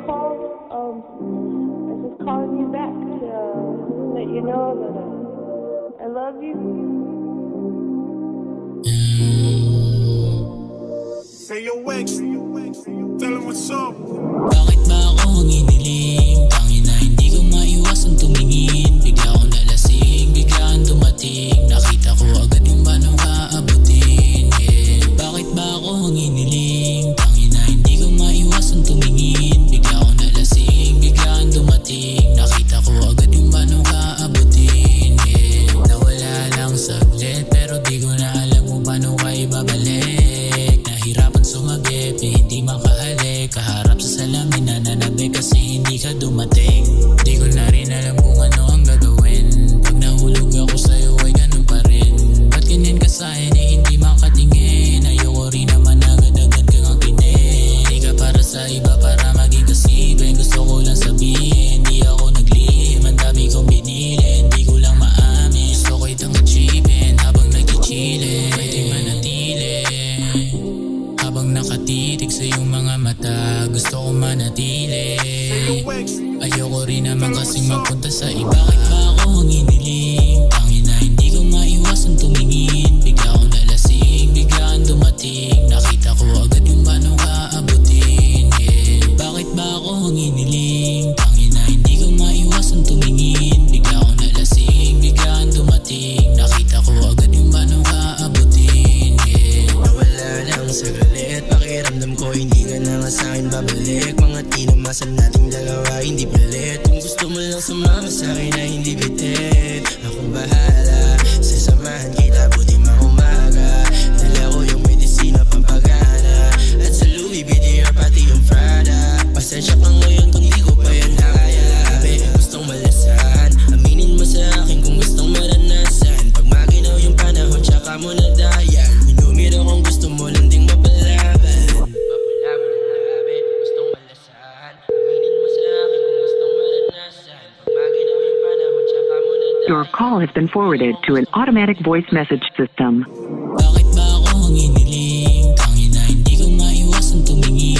call. I'm just calling you back to let you know that I love you. Say your ex, tell him what's up. Bakit ba ako ang iniling? Tangina hindi ko maiwasang tumingin. Bigla akong nalasing, bigla kang dumating. Nakita ko agad yung paano ka abutin, yeah. Bakit ba ako ang iniling? Tangina hindi ko maiwasang tumingin. Bigla akong nalasing, bigla kang dumating. Nakita ko agad yung paano ka abutin, yeah. Nawala lang saglit pero di ko na alam kung paano ka ibabalik. Nahirapan sumagip, hindi makahalik. Kaharap sa salamin na nanabi kasi hindi ka dumating. Di ko na rin alam kung ano ang gagawin. Pag nahulog ako sa'yo ay ganun pa rin. Ba't ganyan ka sa'kin eh hindi makatingin? Ayoko rin naman agad-agad kang ang kinin. Di ka para sa iba para maging kasibin. Gusto ko lang sabihin, di ako naglihim. Ang dami kong binili, hindi ko lang maamin. Gusto ko itang achievin habang nag-chillin. Pwede manatili habang nakatitig sa iyong mga mata. Gusto ko manatili. Ayoko rin naman kasing magpunta sa iba. Bakit ba ako ang iniling? Tangina hindi ko maiwasang tumingin. Bigla akong nalasing, bigla kang dumating. Nakita ko agad yung paano ka abutin, yeah. Bakit ba ako ang iniling? Tangina hindi ko maiwasang tumingin. Bigla akong nalasing, bigla kang dumating. Nakita ko agad yung paano ka abutin, yeah. Nawala lang saglit, pakiramdam ko hindi ka na nga sa'kin babalik. Mga tinamasan nating dalawa hindi palit. Kung gusto mo lang sumama sa'kin na hindi bitin, akong bahala. Sasamahan kita buti umaga. Dala ko yung medisina pampagana. At sa Louis Vuitton pati yung Prada. Pasensya ka ngayon kung di ko pa yan kaya. Sabi gustong malasan, aminin mo sa akin kung gustong maranasan. Pag maginaw yung panahon tsaka mo na dayan. Minumiro kung gusto mo lang ding mapalaban. Mapalaban ang labi, gustong malasan. Aminin mo sa akin kung gustong maranasan. Pag maginaw yung panahon tsaka mo na dayan. Your call has been forwarded to an automatic voice message system. Bakit ba ako ang iniling? Tangina hindi ko maiwasang tumingin.